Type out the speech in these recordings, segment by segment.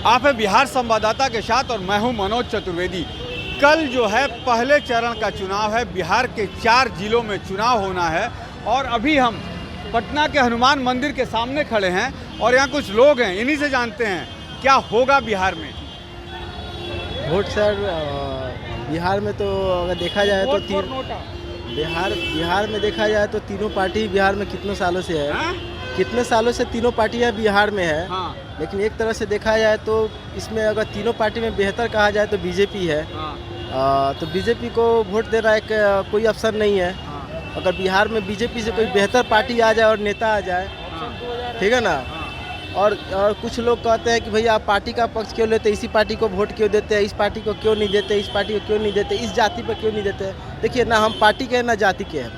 आप हैं बिहार संवाददाता के साथ और मैं हूं मनोज चतुर्वेदी। कल जो है पहले चरण का चुनाव है, बिहार के 4 जिलों में चुनाव होना है और अभी हम पटना के हनुमान मंदिर के सामने खड़े हैं और यहाँ कुछ लोग हैं, इन्हीं से जानते हैं क्या होगा बिहार में। वोट सर, बिहार में तो अगर देखा जाए तो बिहार में देखा जाए तो तीनों पार्टी बिहार में कितने सालों से है, कितने सालों से तीनों पार्टियां बिहार में है। हाँ। लेकिन एक तरह से देखा जाए तो इसमें अगर तीनों पार्टी में बेहतर कहा जाए तो बीजेपी है। तो बीजेपी को वोट देना एक कोई अवसर नहीं है। अगर बिहार में बीजेपी से कोई बेहतर पार्टी आ जाए और नेता आ जाए, ठीक है ना। और कुछ लोग कहते हैं कि भैया आप पार्टी का पक्ष क्यों लेते, इसी पार्टी को वोट क्यों देते हैं, इस पार्टी को क्यों नहीं देते, इस पार्टी को क्यों नहीं देते, इस जाति पर क्यों नहीं देते। देखिए ना, हम पार्टी के हैं ना जाति के हैं,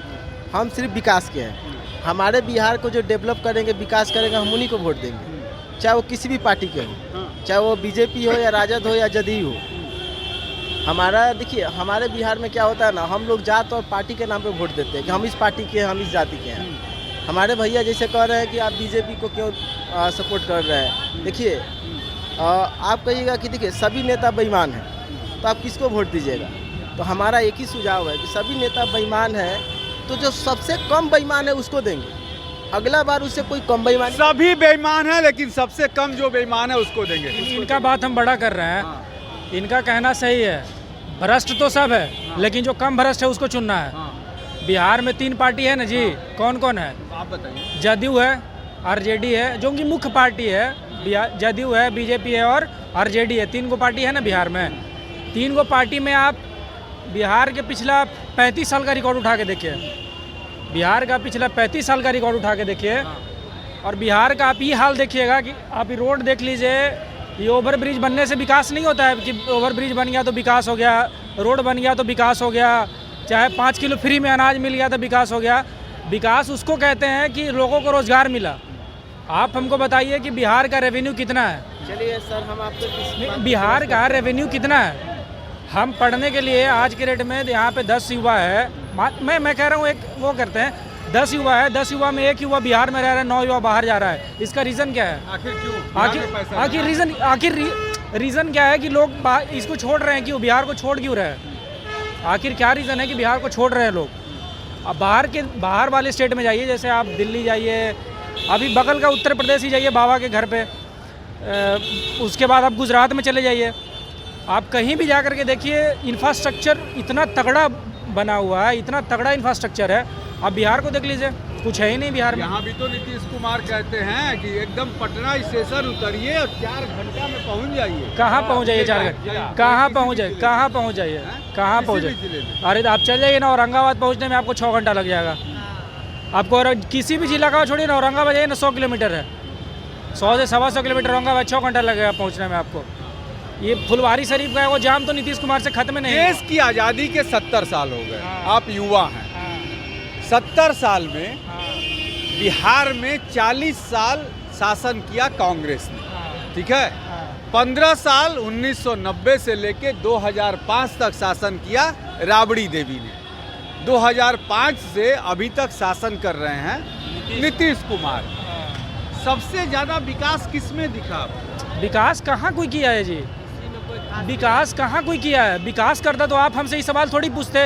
हम सिर्फ विकास के हैं। हमारे बिहार को जो डेवलप करेंगे, विकास करेंगे, हम उन्हीं को वोट देंगे, चाहे वो किसी भी पार्टी के हो, चाहे वो बीजेपी हो या राजद हो या जदयू हो। हमारा देखिए, हमारे बिहार में क्या होता है ना, हम लोग जात और पार्टी के नाम पे वोट देते हैं कि हम इस पार्टी के हैं, हम इस जाति के हैं। हमारे भैया जैसे कह रहे हैं कि आप बीजेपी को क्यों सपोर्ट कर रहे हैं। देखिए, आप कहिएगा कि देखिए सभी नेता बेईमान हैं, तो आप किसको वोट दीजिएगा। तो हमारा एक ही सुझाव है कि सभी नेता बेईमान हैं, तो जो सबसे कम बेईमान है उसको देंगे। अगला बार उससे कोई कम बेईमान, सभी बेईमान है लेकिन सबसे कम जो बेईमान है उसको देंगे। इनका बात हम बड़ा कर रहे हैं। इनका कहना सही है, भ्रष्ट तो सब है, लेकिन जो कम भ्रष्ट है उसको चुनना है। बिहार में 3 पार्टी है ना जी, कौन कौन है आप बताइए। जदयू है, आरजेडी है, जो उनकी मुख्य पार्टी है। जदयू है, बीजेपी है और आरजेडी है। 3 गो पार्टी है ना बिहार में। 3 गो पार्टी में आप बिहार के पिछला 35 साल का रिकॉर्ड उठा के देखिए, बिहार का पिछला 35 साल का रिकॉर्ड उठा के देखिए। और बिहार का आप ये हाल देखिएगा कि आप रोड देख लीजिए। ये ओवर ब्रिज बनने से विकास नहीं होता है कि ओवर ब्रिज बन गया तो विकास हो गया, रोड बन गया तो विकास हो गया, चाहे 5 किलो फ्री में अनाज मिल गया तो विकास हो गया। विकास उसको कहते हैं कि लोगों को रोजगार मिला। आप हमको बताइए कि बिहार का रेवेन्यू कितना है। चलिए सर, हम आपको बिहार का रेवेन्यू कितना है। हम पढ़ने के लिए आज के रेट में यहाँ पे 10 युवा है। मैं कह रहा हूँ, एक वो करते हैं 10 युवा है, 10 युवा में 1 युवा बिहार में रह रहा है, 9 युवा बाहर जा रहा है। इसका रीज़न क्या है? आखिर क्यों? आखिर रीज़न क्या है कि लोग इसको छोड़ रहे हैं, कि वो बिहार को छोड़ क्यों रहे हैं? आखिर क्या रीज़न है कि बिहार को छोड़ रहे हैं लोग? अब बाहर वाले स्टेट में जाइए, जैसे आप दिल्ली जाइए, अभी बगल का उत्तर प्रदेश ही जाइए बाबा के घर पे, उसके बाद आप गुजरात में चले जाइए। आप कहीं भी जा कर के देखिए, इंफ्रास्ट्रक्चर इतना तगड़ा बना हुआ है, इतना तगड़ा इंफ्रास्ट्रक्चर है। आप बिहार को देख लीजिए, कुछ है ही नहीं बिहार में। यहाँ भी तो नीतीश कुमार कहते हैं कि एकदम पटना स्टेशन उतरिए और 4 घंटा में पहुँच जाइए। कहाँ पहुँच जाइए 4 घंटे? कहाँ पहुँच जाइए? कहाँ पहुँच जाइए? कहाँ पहुँच जाइए? अरे आप चल जाइए ना, औरंगाबाद पहुँचने में आपको 6 घंटा लग जाएगा। आपको और किसी भी जिला का छोड़िए ना, औरंगाबाद जाइए ना, 100 किलोमीटर है, 100 से 125 किलोमीटर औरंगाबाद, 6 घंटा लगेगा पहुँचने में आपको। ये फुलवारी शरीफ का है वो जाम तो नीतीश कुमार से खत्म नहीं। देश की आज़ादी के 70 साल हो गए। आप युवा हैं। 70 साल में बिहार में 40 साल शासन किया कांग्रेस ने, ठीक है। 15 साल 1990 से लेके 2005 तक शासन किया राबड़ी देवी ने। 2005 से अभी तक शासन कर रहे हैं नीतीश कुमार। सबसे ज़्यादा विकास किसमें दिखा? विकास कहाँ कोई किया है जी? विकास कहाँ कोई किया है? विकास करता तो आप हमसे ये सवाल थोड़ी पूछते।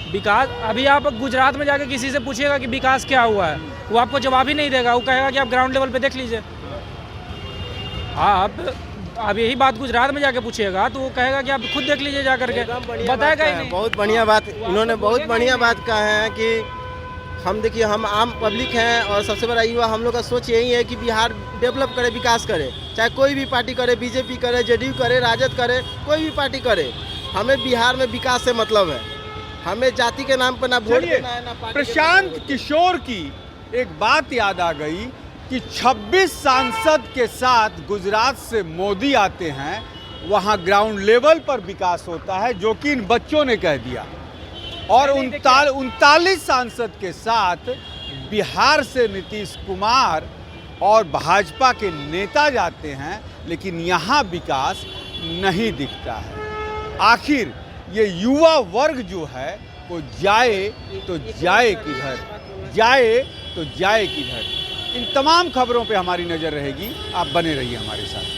विकास, अभी आप गुजरात में जाके किसी से पूछिएगा कि विकास क्या हुआ है, वो आपको जवाब ही नहीं देगा। वो कहेगा कि आप ग्राउंड लेवल पे देख लीजिए। आप यही बात गुजरात में जाके पूछिएगा तो वो कहेगा कि आप खुद देख लीजिए जा करके, बताएगा ही नहीं। बहुत बढ़िया बात इन्होंने बहुत बढ़िया बात कहा है कि हम देखिए, हम आम पब्लिक हैं और सबसे बड़ा युवा, हम लोग का सोच यही है कि बिहार डेवलप करे, विकास करे, चाहे कोई भी पार्टी करे, बीजेपी करे, जेडीयू करे, राजद करे, कोई भी पार्टी करे। हमें बिहार में विकास से मतलब है। हमें जाति के नाम पर ना वोट देना है, ना पार्टी। प्रशांत किशोर की एक बात याद आ गई कि 26 सांसद के साथ गुजरात से मोदी आते हैं, वहाँ ग्राउंड लेवल पर विकास होता है, जो कि इन बच्चों ने कह दिया। और 39 सांसद के साथ बिहार से नीतीश कुमार और भाजपा के नेता जाते हैं, लेकिन यहाँ विकास नहीं दिखता है। आखिर ये युवा वर्ग जो है वो जाए तो जाए किधर, जाए तो जाए किधर। इन तमाम खबरों पे हमारी नज़र रहेगी। आप बने रहिए हमारे साथ।